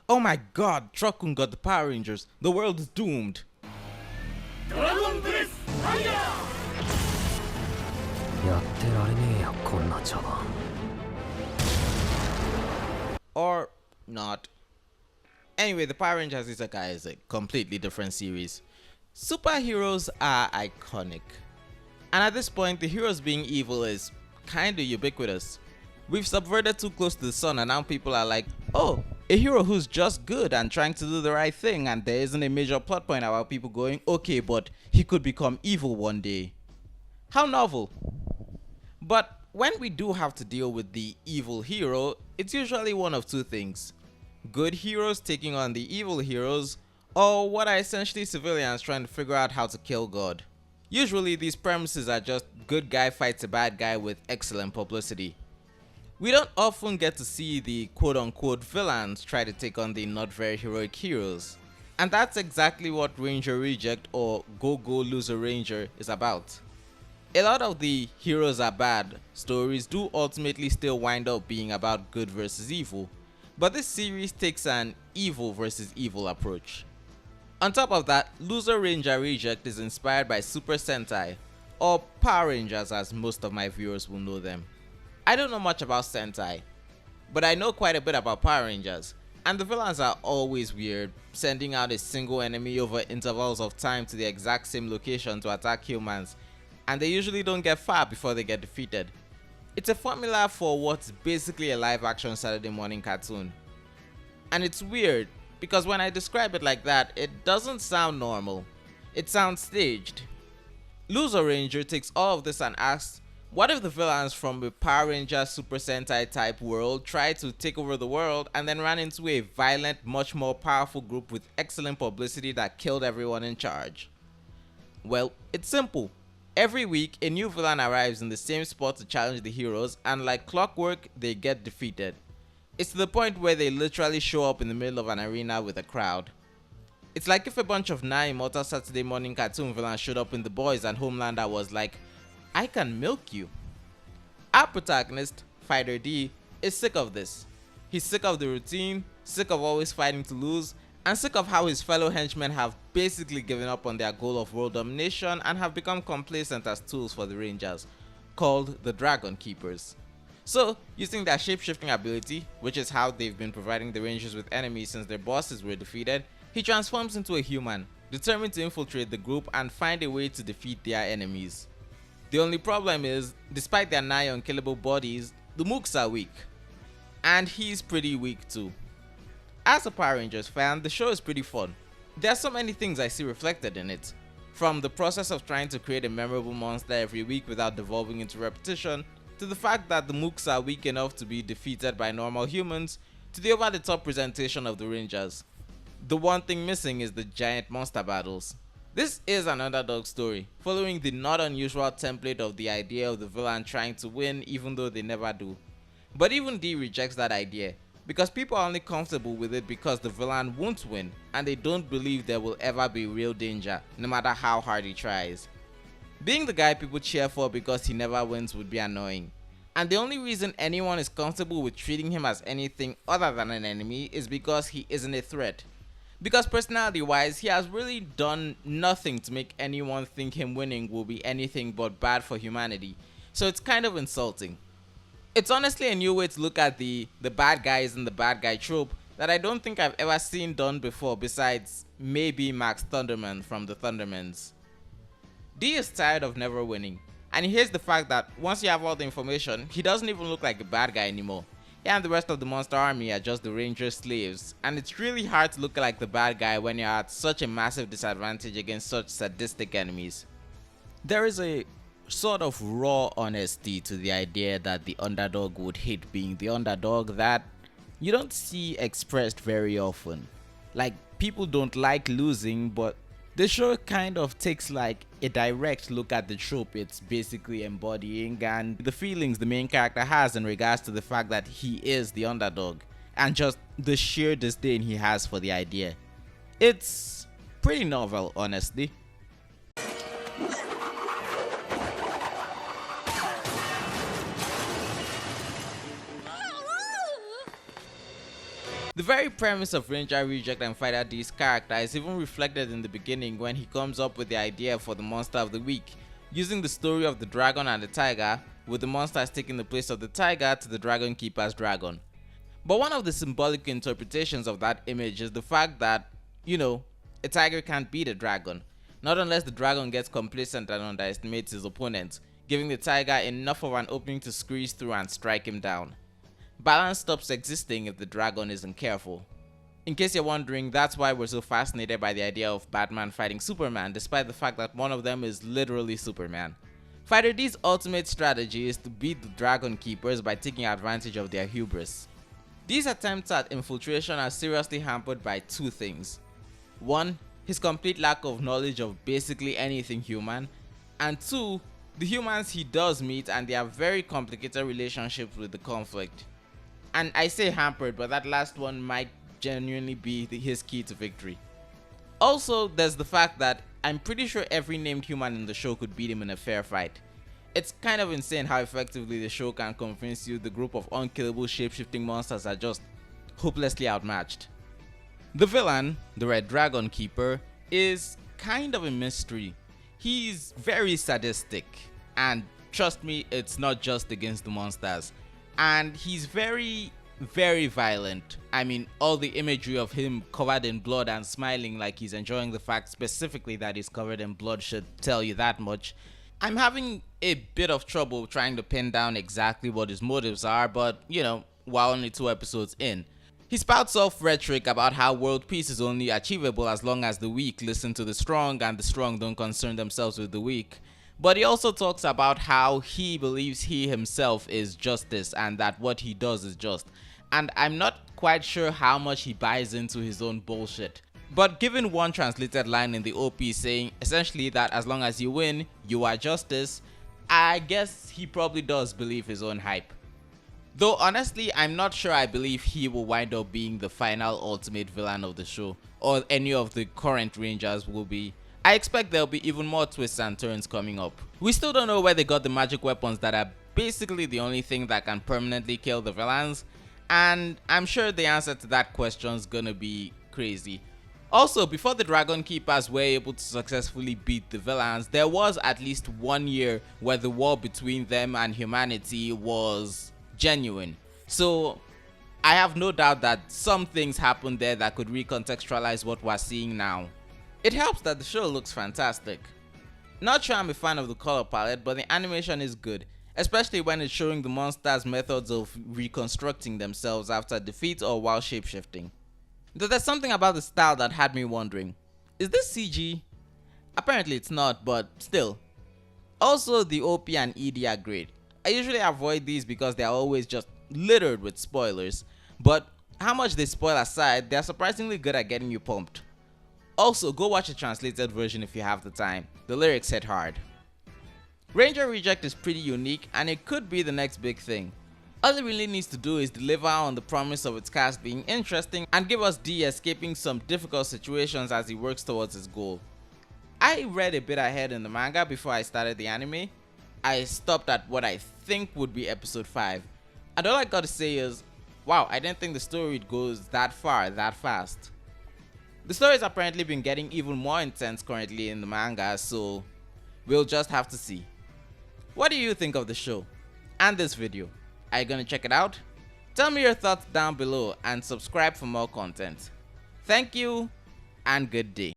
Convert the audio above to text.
Oh my god, Truckun got the Power Rangers. The world is doomed. Or not. Anyway, the Power Rangers Isekai is a completely different series. Superheroes are iconic. And at this point, the heroes being evil is kinda ubiquitous. We've subverted too close to the sun and now people are like, oh, a hero who's just good and trying to do the right thing, and there isn't a major plot point about people going, okay, but he could become evil one day. How novel. But when we do have to deal with the evil hero, it's usually one of two things. Good heroes taking on the evil heroes, or what are essentially civilians trying to figure out how to kill God. Usually these premises are just good guy fights a bad guy with excellent publicity. We don't often get to see the quote-unquote villains try to take on the not very heroic heroes. And that's exactly what Ranger Reject or Go Go Loser Ranger is about. A lot of the heroes are bad stories do ultimately still wind up being about good versus evil, but this series takes an evil versus evil approach. On top of that, Loser Ranger Reject is inspired by Super Sentai, or Power Rangers as most of my viewers will know them. I don't know much about Sentai, but I know quite a bit about Power Rangers, and the villains are always weird, sending out a single enemy over intervals of time to the exact same location to attack humans, and they usually don't get far before they get defeated. It's a formula for what's basically a live action Saturday morning cartoon. And it's weird, because when I describe it like that, it doesn't sound normal. It sounds staged. Loser Ranger takes all of this and asks, what if the villains from a Power Ranger Super Sentai type world tried to take over the world and then ran into a violent, much more powerful group with excellent publicity that killed everyone in charge? Well, it's simple. Every week, a new villain arrives in the same spot to challenge the heroes, and like clockwork, they get defeated. It's to the point where they literally show up in the middle of an arena with a crowd. It's like if a bunch of 9 immortal Saturday morning cartoon villains showed up in The Boys and Homelander was like, I can milk you. Our protagonist, Fighter D, is sick of this. He's sick of the routine, sick of always fighting to lose, and sick of how his fellow henchmen have basically given up on their goal of world domination and have become complacent as tools for the Rangers, called the Dragon Keepers. So, using their shape-shifting ability, which is how they've been providing the Rangers with enemies since their bosses were defeated, he transforms into a human, determined to infiltrate the group and find a way to defeat their enemies. The only problem is, despite their nigh unkillable bodies, the mooks are weak. And he's pretty weak too. As a Power Rangers fan, the show is pretty fun. There are so many things I see reflected in it. From the process of trying to create a memorable monster every week without devolving into repetition, to the fact that the mooks are weak enough to be defeated by normal humans, to the over-the-top presentation of the Rangers. The one thing missing is the giant monster battles. This is an underdog story, following the not unusual template of the idea of the villain trying to win even though they never do. But even D rejects that idea, because people are only comfortable with it because the villain won't win, and they don't believe there will ever be real danger, no matter how hard he tries. Being the guy people cheer for because he never wins would be annoying, and the only reason anyone is comfortable with treating him as anything other than an enemy is because he isn't a threat. Because personality-wise, he has really done nothing to make anyone think him winning will be anything but bad for humanity, so it's kind of insulting. It's honestly a new way to look at the bad guys and the bad guy trope that I don't think I've ever seen done before besides maybe Max Thunderman from the Thundermans. D is tired of never winning, and he hates the fact that once you have all the information, he doesn't even look like a bad guy anymore. He and the rest of the Monster Army are just the Rangers slaves, and it's really hard to look like the bad guy when you're at such a massive disadvantage against such sadistic enemies. There is a sort of raw honesty to the idea that the underdog would hate being the underdog that you don't see expressed very often. Like, people don't like losing, but the show kind of takes like a direct look at the trope it's basically embodying and the feelings the main character has in regards to the fact that he is the underdog and just the sheer disdain he has for the idea. It's pretty novel, honestly. The very premise of Ranger Reject and Fighter D's character is even reflected in the beginning when he comes up with the idea for the monster of the week, using the story of the dragon and the tiger, with the monsters taking the place of the tiger to the Dragon Keeper's dragon. But one of the symbolic interpretations of that image is the fact that, a tiger can't beat a dragon, not unless the dragon gets complacent and underestimates his opponent, giving the tiger enough of an opening to squeeze through and strike him down. Balance stops existing if the dragon isn't careful. In case you're wondering, that's why we're so fascinated by the idea of Batman fighting Superman, despite the fact that one of them is literally Superman. Fighter D's ultimate strategy is to beat the Dragon Keepers by taking advantage of their hubris. These attempts at infiltration are seriously hampered by two things. One, his complete lack of knowledge of basically anything human, and two, the humans he does meet and their very complicated relationships with the conflict. And I say hampered, but that last one might genuinely be his key to victory. Also, there's the fact that I'm pretty sure every named human in the show could beat him in a fair fight. It's kind of insane how effectively the show can convince you the group of unkillable shape-shifting monsters are just hopelessly outmatched. The villain, the Red Dragon Keeper, is kind of a mystery. He's very sadistic, and trust me, it's not just against the monsters. And he's very, very violent. I mean, all the imagery of him covered in blood and smiling like he's enjoying the fact specifically that he's covered in blood should tell you that much. I'm having a bit of trouble trying to pin down exactly what his motives are, but we're only 2 episodes in. He spouts off rhetoric about how world peace is only achievable as long as the weak listen to the strong and the strong don't concern themselves with the weak. But he also talks about how he believes he himself is justice and that what he does is just. And I'm not quite sure how much he buys into his own bullshit. But given one translated line in the OP saying essentially that as long as you win, you are justice, I guess he probably does believe his own hype. Though honestly, I'm not sure I believe he will wind up being the final ultimate villain of the show, or any of the current Rangers will be. I expect there'll be even more twists and turns coming up. We still don't know where they got the magic weapons that are basically the only thing that can permanently kill the villains, and I'm sure the answer to that question's gonna be crazy. Also, before the Dragon Keepers were able to successfully beat the villains, there was at least 1 year where the war between them and humanity was genuine. So I have no doubt that some things happened there that could recontextualize what we're seeing now. It helps that the show looks fantastic. Not sure I'm a fan of the color palette, but the animation is good, especially when it's showing the monsters' methods of reconstructing themselves after defeat or while shapeshifting. Though there's something about the style that had me wondering, is this CG? Apparently it's not, but still. Also, the OP and ED are great. I usually avoid these because they're always just littered with spoilers, but how much they spoil aside, they're surprisingly good at getting you pumped. Also, go watch a translated version if you have the time. The lyrics hit hard. Ranger Reject is pretty unique and it could be the next big thing. All it really needs to do is deliver on the promise of its cast being interesting and give us D escaping some difficult situations as he works towards his goal. I read a bit ahead in the manga before I started the anime. I stopped at what I think would be episode 5. And all I gotta say is, wow, I didn't think the story goes that far, that fast. The story's apparently been getting even more intense currently in the manga, so we'll just have to see. What do you think of the show and this video? Are you gonna check it out? Tell me your thoughts down below and subscribe for more content. Thank you and good day.